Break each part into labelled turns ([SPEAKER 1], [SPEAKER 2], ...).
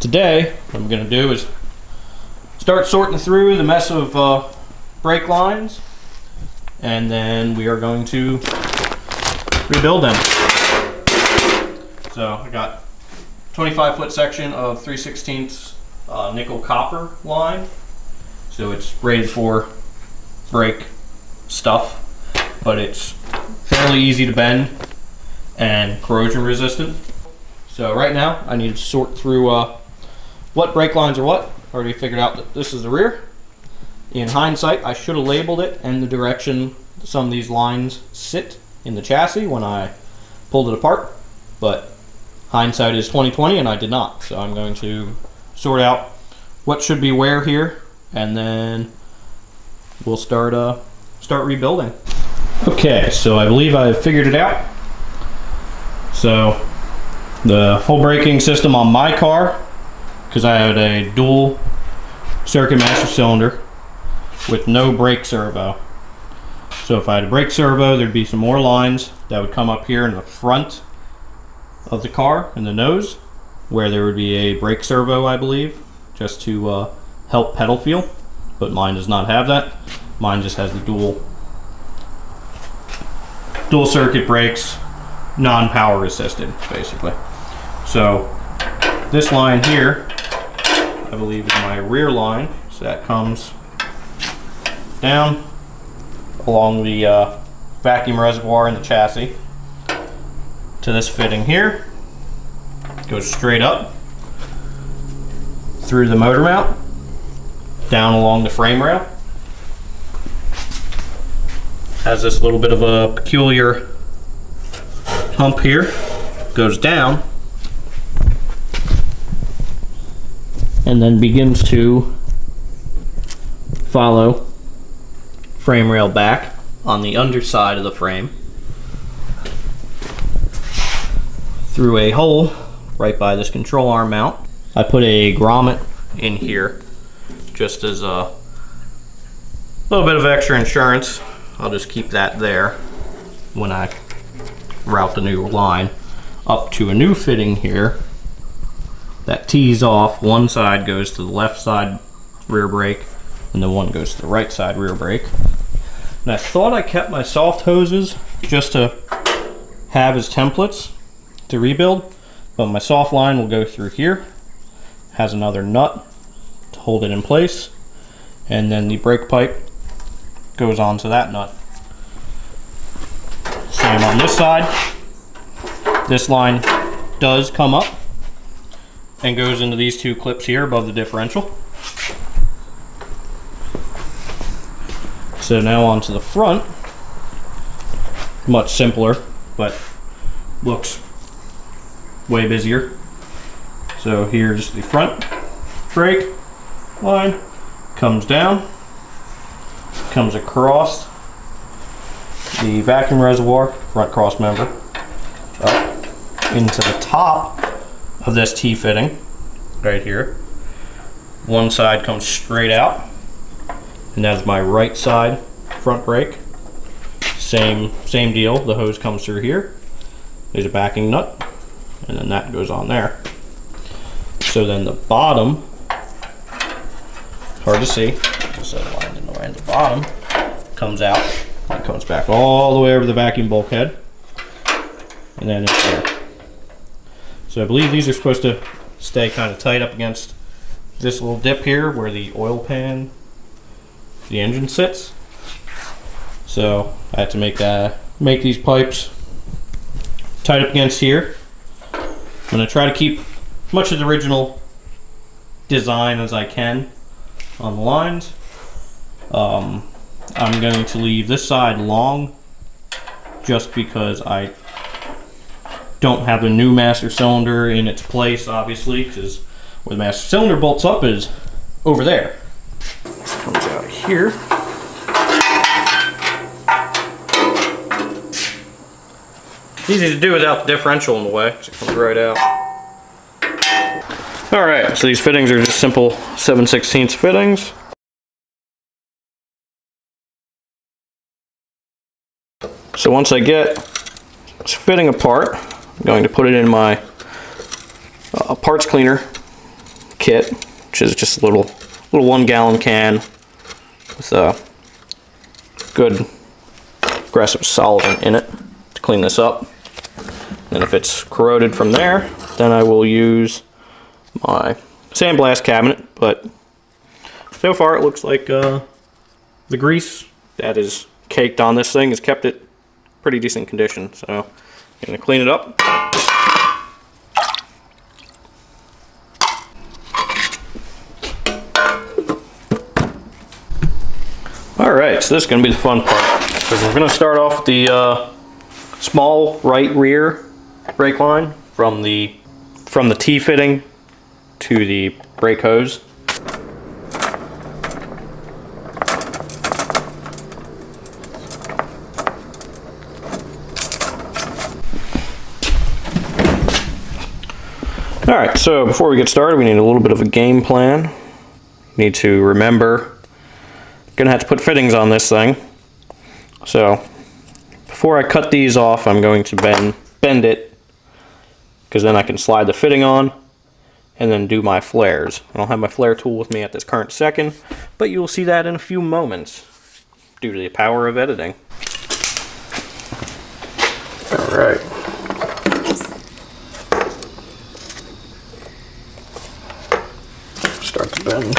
[SPEAKER 1] Today, what I'm going to do is start sorting through the mess of brake lines, and then we are going to rebuild them. So I got 25-foot section of 3/16 nickel copper line. So it's rated for brake stuff, but it's fairly easy to bend and corrosion resistant. So right now I need to sort through what brake lines are what. Already figured out that this is the rear. In hindsight, I should have labeled it and the direction some of these lines sit in the chassis when I pulled it apart, but hindsight is 20/20 and I did not. So I'm going to sort out what should be where here, and then we'll start rebuilding. Okay, so I believe I've figured it out. So the whole braking system on my car, because I had a dual circuit master cylinder with no brake servo. So if I had a brake servo, there'd be some more lines that would come up here in the front of the car, in the nose, where there would be a brake servo, I believe, just to help pedal feel. But mine does not have that. Mine just has the dual circuit brakes, non-power assisted, basically. So this line here, I believe, is my rear line. So that comes down along the vacuum reservoir in the chassis to this fitting here. Goes straight up through the motor mount, down along the frame rail. Has this little bit of a peculiar hump here. Goes down and then begins to follow frame rail back on the underside of the frame through a hole right by this control arm mount. I put a grommet in here just as a little bit of extra insurance. I'll just keep that there when I route the new line up to a new fitting here that tees off. One side goes to the left side rear brake, and then one goes to the right side rear brake. And I thought I kept my soft hoses just to have as templates to rebuild, but my soft line will go through here, has another nut to hold it in place, and then the brake pipe goes onto that nut. Same on this side. This line does come up and goes into these two clips here above the differential. So now onto the front. Much simpler, but looks way busier. So here's the front brake line, comes down, comes across the vacuum reservoir, front cross member, up into the top of this T-fitting right here. One side comes straight out, and that's my right side front brake. Same deal, the hose comes through here. There's a backing nut, and then that goes on there. So then the bottom, hard to see, just that line in the way, and the bottom comes out and comes back all the way over the vacuum bulkhead, and then it's there. So I believe these are supposed to stay kind of tight up against this little dip here where the oil pan, the engine sits. So I had to make these pipes tight up against here. I'm going to try to keep as much of the original design as I can on the lines. I'm going to leave this side long just because I don't have the new master cylinder in its place, obviously, because where the master cylinder bolts up is over there. This comes out here. Easy to do without the differential in the way, so it comes right out. Alright, so these fittings are just simple 7/16 fittings. So once I get this fitting apart, I'm going to put it in my parts cleaner kit, which is just a little 1 gallon can with a good aggressive solvent in it to clean this up. And if it's corroded from there, then I will use my sandblast cabinet, but so far it looks like the grease that is caked on this thing has kept it pretty decent condition. So I'm going to clean it up. Alright, so this is going to be the fun part. So we're going to start off with the small right rear brake line from the T-fitting to the brake hose. Alright, so before we get started, we need a little bit of a game plan. We need to remember, gonna have to put fittings on this thing. So before I cut these off, I'm going to bend it, because then I can slide the fitting on and then do my flares. I don't have my flare tool with me at this current second, but you will see that in a few moments due to the power of editing. Alright. Start to bend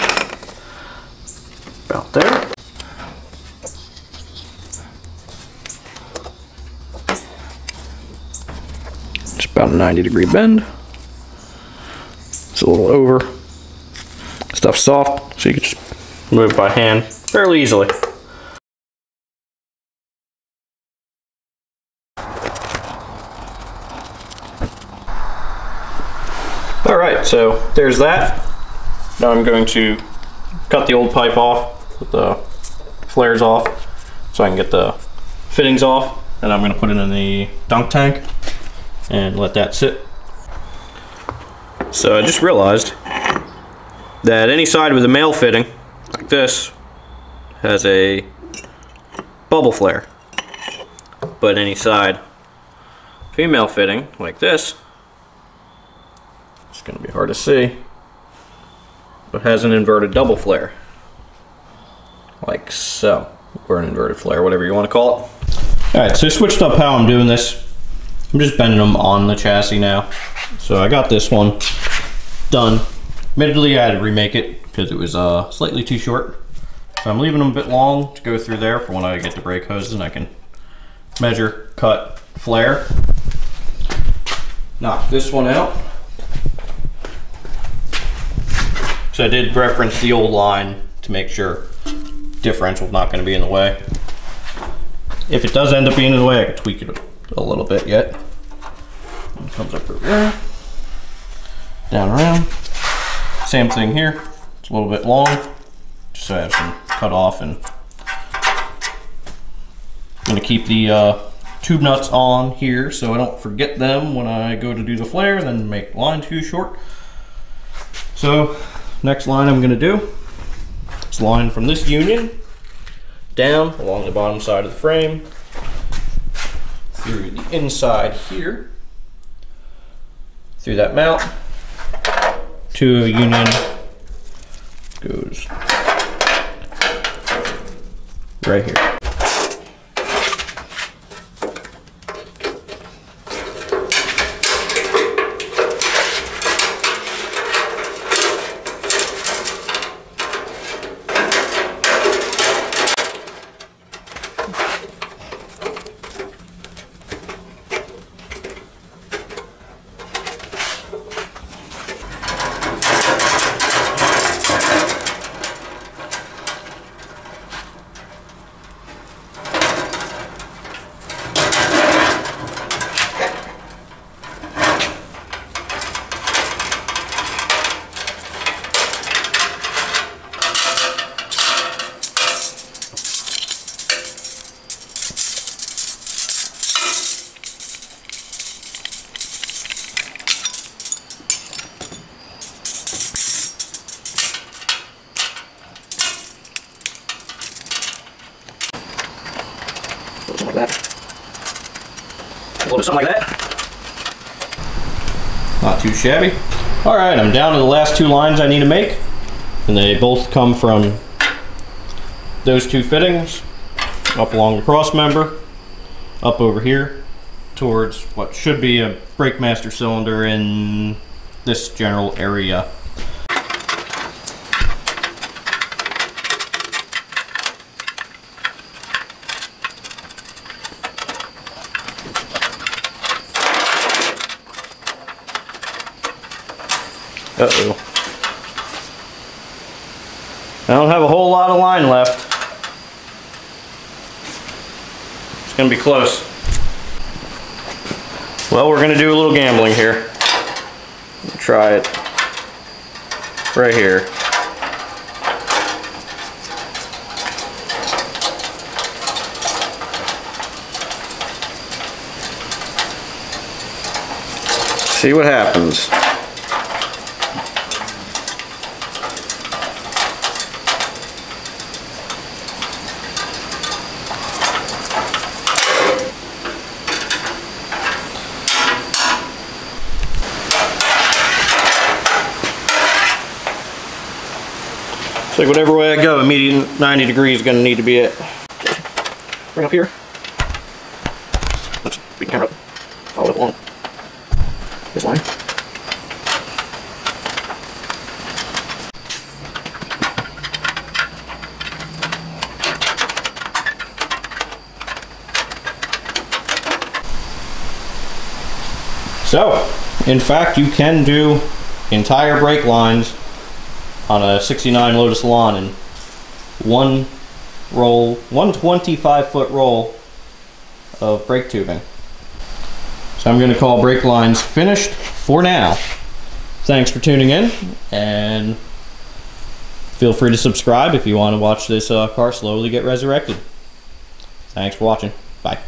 [SPEAKER 1] about there. It's about a 90-degree bend. It's a little over. Stuff's soft, so you can just move it by hand fairly easily. Alright, so there's that. Now I'm going to cut the old pipe off with the flares off so I can get the fittings off, and I'm going to put it in the dunk tank and let that sit. So I just realized that any side with a male fitting like this has a bubble flare, but any side female fitting like this, it's going to be hard to see, but has an inverted double flare, like so, or an inverted flare, whatever you want to call it. Alright, so I switched up how I'm doing this. I'm just bending them on the chassis now. So I got this one done. Admittedly, I had to remake it because it was slightly too short. So I'm leaving them a bit long to go through there for when I get the brake hoses and I can measure, cut, flare. Knock this one out. So I did reference the old line to make sure differential's not going to be in the way. If it does end up being in the way, I can tweak it a little bit yet. It comes up over there, down around. Same thing here. It's a little bit long, just so I have some cut off, and I'm going to keep the tube nuts on here so I don't forget them when I go to do the flare and then make the line too short. So next line I'm going to do is line from this union down along the bottom side of the frame through the inside here, through that mount to a union, goes right here. Something like that. A little bit something like that. Not too shabby. All right, I'm down to the last 2 lines I need to make, and they both come from those 2 fittings, up along the cross member, up over here, towards what should be a brake master cylinder in this general area. Uh-oh. I don't have a whole lot of line left. It's gonna be close. Well, we're gonna do a little gambling here. Try it right here. See what happens. It's like whatever way I go, immediate 90 degrees is going to need to be it. Bring up here. Let's beat the camera up. Follow it along this line. So, in fact, you can do entire brake lines on a 69 Lotus Elan in one 25-foot roll of brake tubing. So I'm going to call brake lines finished for now. Thanks for tuning in, and feel free to subscribe if you want to watch this car slowly get resurrected. Thanks for watching. Bye.